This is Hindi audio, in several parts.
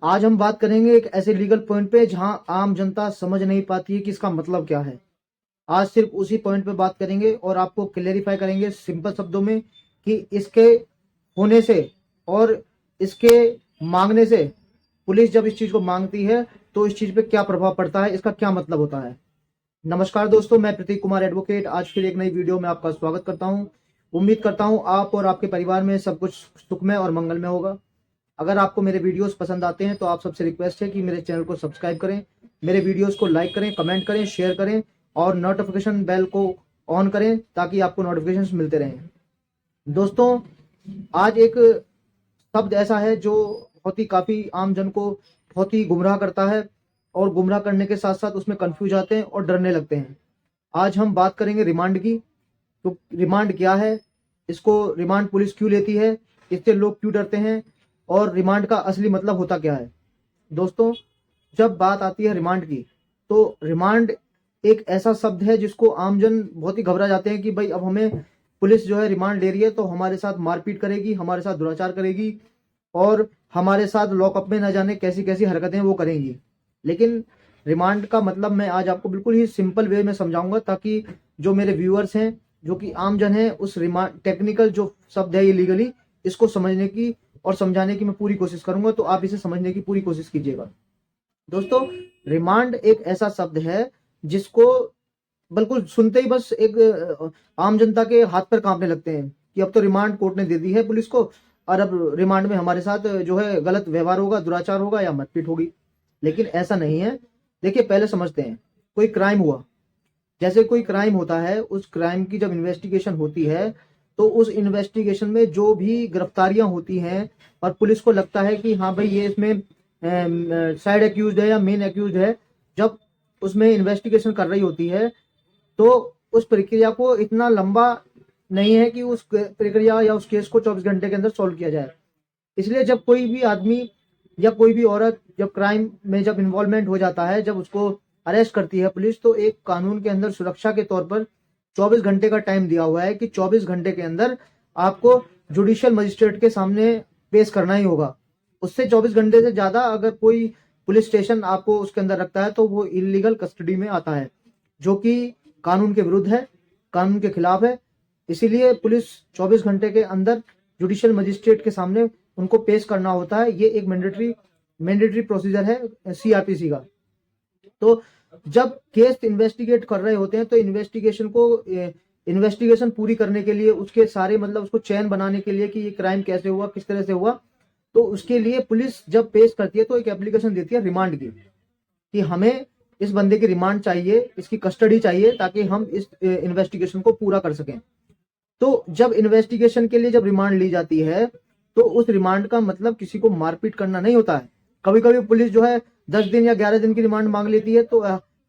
आज हम बात करेंगे एक ऐसे लीगल पॉइंट पे जहां आम जनता समझ नहीं पाती है कि इसका मतलब क्या है। आज सिर्फ उसी पॉइंट पे बात करेंगे और आपको क्लेरिफाई करेंगे सिंपल शब्दों में कि इसके होने से और इसके मांगने से, पुलिस जब इस चीज को मांगती है तो इस चीज पे क्या प्रभाव पड़ता है, इसका क्या मतलब होता है। नमस्कार दोस्तों, मैं प्रतीक कुमार एडवोकेट आज फिर एक नई वीडियो में आपका स्वागत करता हूं। उम्मीद करता हूं आप और आपके परिवार में सब कुछ सुखमय और मंगलमय होगा। अगर आपको मेरे वीडियोस पसंद आते हैं तो आप सबसे रिक्वेस्ट है कि मेरे चैनल को सब्सक्राइब करें, मेरे वीडियोस को लाइक करें, कमेंट करें, शेयर करें और नोटिफिकेशन बेल को ऑन करें ताकि आपको नोटिफिकेशन मिलते रहें। दोस्तों, आज एक शब्द ऐसा है जो बहुत ही काफी आम जन को बहुत ही गुमराह करता है और गुमराह करने के साथ साथ उसमें कंफ्यूज आते हैं और डरने लगते हैं। आज हम बात करेंगे रिमांड की। तो रिमांड क्या है, इसको रिमांड पुलिस क्यों लेती है, इससे लोग क्यों डरते हैं और रिमांड का असली मतलब होता क्या है। दोस्तों, जब बात आती है रिमांड की तो रिमांड एक ऐसा शब्द है जिसको आमजन बहुत ही घबरा जाते हैं कि भाई अब हमें पुलिस जो है रिमांड ले रही है तो हमारे साथ मारपीट करेगी, हमारे साथ दुराचार करेगी और हमारे साथ लॉकअप में न जाने कैसी कैसी हरकतें वो करेंगी। लेकिन रिमांड का मतलब मैं आज आपको बिल्कुल ही सिंपल वे में समझाऊंगा ताकि जो मेरे व्यूअर्स हैं, जो कि आमजन है, उस रिमांड टेक्निकल जो शब्द है ये लीगली इसको समझने की और समझाने की मैं पूरी कोशिश करूंगा, तो आप इसे समझने की पूरी कोशिश कीजिएगा। दोस्तों, रिमांड एक ऐसा शब्द है जिसको बिल्कुल सुनते ही बस एक आम जनता के हाथ पर कांपने लगते हैं कि अब तो रिमांड कोर्ट ने दे दी है पुलिस को और अब रिमांड में हमारे साथ जो है गलत व्यवहार होगा, दुराचार होगा या मारपीट होगी। लेकिन ऐसा नहीं है। देखिए, पहले समझते हैं। कोई क्राइम हुआ, जैसे कोई क्राइम होता है, उस क्राइम की जब इन्वेस्टिगेशन होती है तो उस इन्वेस्टिगेशन में जो भी गिरफ्तारियां होती हैं और पुलिस को लगता है कि हाँ भाई ये इसमें साइड एक्यूज है या मेन एक्यूज है, जब उसमें इन्वेस्टिगेशन कर रही होती है तो उस प्रक्रिया को इतना लंबा नहीं है कि उस प्रक्रिया या उस केस को 24 घंटे के अंदर सॉल्व किया जाए। इसलिए जब कोई भी आदमी या कोई भी औरत जब क्राइम में जब इन्वॉल्वमेंट हो जाता है, जब उसको अरेस्ट करती है पुलिस, तो एक कानून के अंदर सुरक्षा के तौर पर 24 घंटे का टाइम दिया हुआ है कि 24 घंटे के अंदर आपको जुडिशियल मजिस्ट्रेट के सामने पेश करना ही होगा। उससे 24 घंटे से ज्यादा अगर कोई पुलिस स्टेशन आपको उसके अंदर रखता है तो वो इलीगल कस्टडी में आता है, जो कि कानून के विरुद्ध है, कानून के खिलाफ है। इसीलिए पुलिस 24 घंटे के अंदर जुडिशियल मजिस्ट्रेट के सामने उनको पेश करना होता है। ये एक मैंडेटरी प्रोसीजर है सीआरपीसी का। तो जब केस इन्वेस्टिगेट कर रहे होते हैं तो इन्वेस्टिगेशन पूरी करने के लिए, उसके सारे मतलब उसको चैन बनाने के लिए कि ये क्राइम कैसे हुआ, किस तरह से हुआ, तो उसके लिए पुलिस जब पेश करती है तो एक एप्लीकेशन देती है रिमांड की कि हमें इस बंदे की रिमांड चाहिए, इसकी कस्टडी चाहिए ताकि हम इस इन्वेस्टिगेशन को पूरा कर सकें। तो जब इन्वेस्टिगेशन के लिए जब रिमांड ली जाती है तो उस रिमांड का मतलब किसी को मारपीट करना नहीं होता है। कभी कभी पुलिस जो है 10 दिन या 11 दिन की रिमांड मांग लेती है, तो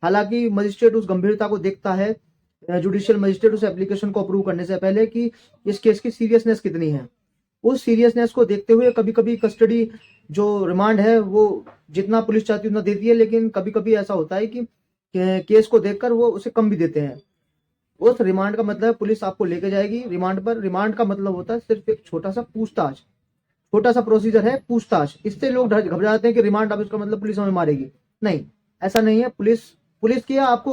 हालांकि मजिस्ट्रेट उस गंभीरता को देखता है, जुडिशियल मजिस्ट्रेट उस एप्लीकेशन को अप्रूव करने से पहले कि इस केस की सीरियसनेस कितनी है। उस सीरियसनेस को देखते हुए कभी कभी कस्टडी जो रिमांड है वो जितना पुलिस चाहती है उतना देती है, लेकिन कभी कभी ऐसा होता है कि केस को देखकर वो उसे कम भी देते हैं। उस रिमांड का मतलब है पुलिस आपको लेके जाएगी रिमांड पर। रिमांड का मतलब होता है सिर्फ एक छोटा सा पूछताछ, छोटा सा प्रोसीजर है पूछताछ। इससे लोग घबरा जाते हैं कि रिमांड, अब इसका मतलब पुलिस हमें मारेगी। नहीं, ऐसा नहीं है। पुलिस की आपको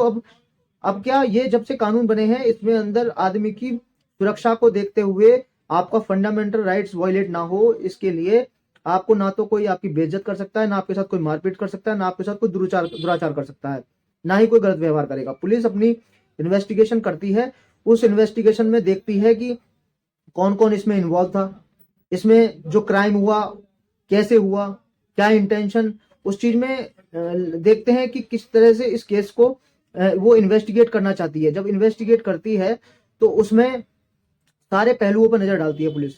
अब क्या, ये जब से कानून बने हैं इसमें अंदर आदमी की सुरक्षा को देखते हुए आपका फंडामेंटल राइट्स वायलेट ना हो, इसके लिए आपको ना तो कोई आपकी बेइज्जत कर सकता है, ना आपके साथ कोई मारपीट कर सकता है, ना आपके साथ कोई दुराचार कर सकता है, ना ही कोई गलत व्यवहार करेगा। पुलिस अपनी इन्वेस्टिगेशन करती है, उस इन्वेस्टिगेशन में देखती है कि कौन कौन इसमें इन्वॉल्व था, इसमें जो क्राइम हुआ कैसे हुआ, क्या इंटेंशन, उस चीज में देखते हैं कि किस तरह से इस केस को वो इन्वेस्टिगेट करना चाहती है। जब इन्वेस्टिगेट करती है तो उसमें सारे पहलुओं पर नजर डालती है पुलिस।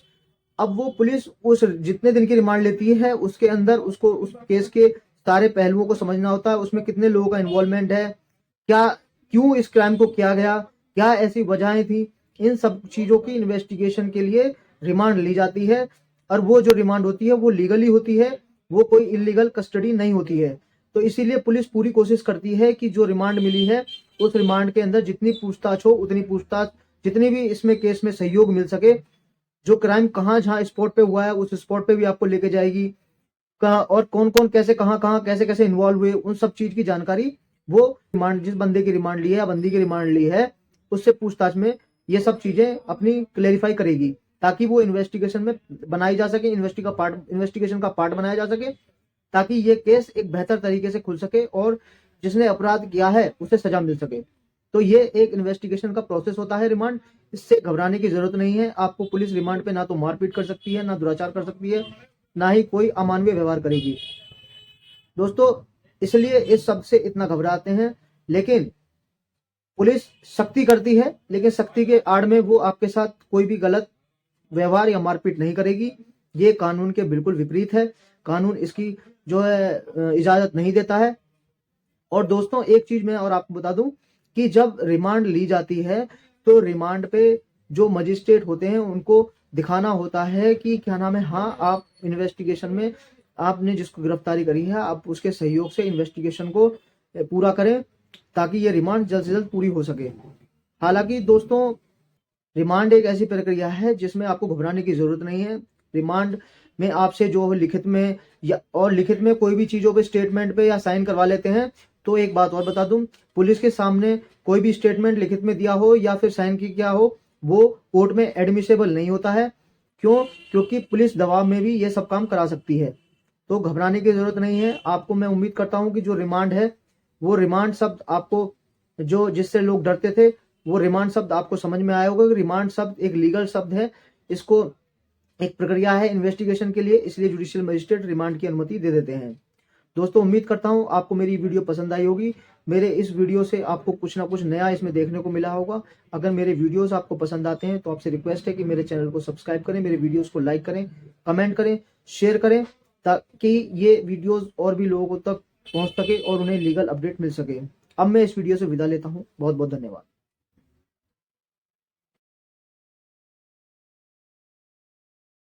अब वो पुलिस उस जितने दिन की रिमांड लेती है उसके अंदर उसको उस केस के सारे पहलुओं को समझना होता है, उसमें कितने लोगों का इन्वॉल्वमेंट है, क्या क्यों इस क्राइम को किया गया, क्या ऐसी वजहें थी, इन सब चीजों की इन्वेस्टिगेशन के लिए रिमांड ली जाती है। और वो जो रिमांड होती है वो लीगली होती है, वो कोई इलीगल कस्टडी नहीं होती है। तो इसीलिए पुलिस पूरी कोशिश करती है कि जो रिमांड मिली है उस रिमांड के अंदर जितनी पूछताछ हो उतनी पूछताछ, जितनी भी इसमें केस में सहयोग मिल सके, जो क्राइम कहाँ जहाँ स्पॉट पे हुआ है उस स्पॉट पे भी आपको लेके जाएगी, और कौन कौन कैसे कहाँ कैसे कैसे इन्वॉल्व हुए, उन सब चीज की जानकारी वो रिमांड, जिस बंदे की रिमांड ली है या बंदी की रिमांड ली है, उससे पूछताछ में ये सब चीजें अपनी क्लेरिफाई करेगी, ताकि वो इन्वेस्टिगेशन में बनाई जा सके, इन्वेस्टिगेशन का पार्ट बनाया जा सके, ताकि ये केस एक बेहतर तरीके से खुल सके और जिसने अपराध किया है उसे सजा मिल सके। तो ये एक इन्वेस्टिगेशन का प्रोसेस होता है रिमांड। इससे घबराने की जरूरत नहीं है। आपको पुलिस रिमांड पे ना तो मारपीट कर सकती है, ना दुराचार कर सकती है, ना ही कोई अमानवीय व्यवहार करेगी। दोस्तों, इसलिए इस सब से इतना घबराते हैं, लेकिन पुलिस सख्ती करती है, लेकिन सख्ती के आड़ में वो आपके साथ कोई भी गलत व्यवहार या मारपीट नहीं करेगी। ये कानून के बिल्कुल विपरीत है। कानून इसकी जो है इजाजत नहीं देता है। और दोस्तों, एक चीज मैं और आपको बता दूं कि जब रिमांड ली जाती है तो रिमांड पे जो मजिस्ट्रेट होते हैं उनको दिखाना होता है कि क्या नाम है, हाँ, आप इन्वेस्टिगेशन में आपने जिसको गिरफ्तारी करी है आप उसके सहयोग से इन्वेस्टिगेशन को पूरा करें, ताकि ये रिमांड जल्द से जल्द पूरी हो सके। हालांकि दोस्तों, रिमांड एक ऐसी प्रक्रिया है जिसमें आपको घबराने की जरूरत नहीं है। रिमांड में आपसे जो लिखित में या और लिखित में कोई भी चीजों पे स्टेटमेंट पे या साइन करवा लेते हैं। तो एक बात और बता दूं, पुलिस के सामने कोई भी स्टेटमेंट लिखित में दिया हो या फिर साइन किया हो, वो कोर्ट में एडमिसेबल नहीं होता है। क्यों? क्योंकि पुलिस दबाव में भी ये सब काम करा सकती है। तो घबराने की जरूरत नहीं है। आपको मैं उम्मीद करता हूं कि जो रिमांड है, वो रिमांड शब्द आपको, जो जिससे लोग डरते थे, वो रिमांड शब्द आपको समझ में आया होगा कि रिमांड शब्द एक लीगल शब्द है। इसको एक प्रक्रिया है इन्वेस्टिगेशन के लिए, इसलिए जुडिशियल मजिस्ट्रेट रिमांड की अनुमति दे देते हैं। दोस्तों, उम्मीद करता हूं आपको मेरी वीडियो पसंद आई होगी। मेरे इस वीडियो से आपको कुछ ना कुछ नया इसमें देखने को मिला होगा। अगर मेरे वीडियोस आपको पसंद आते हैं तो आपसे रिक्वेस्ट है कि मेरे चैनल को सब्सक्राइब करें, मेरे वीडियोस को लाइक करें, कमेंट करें, शेयर करें, ताकि ये वीडियोस और भी लोगों तक पहुंच सके और उन्हें लीगल अपडेट मिल सके। अब मैं इस वीडियो से विदा लेता हूं। बहुत बहुत धन्यवाद।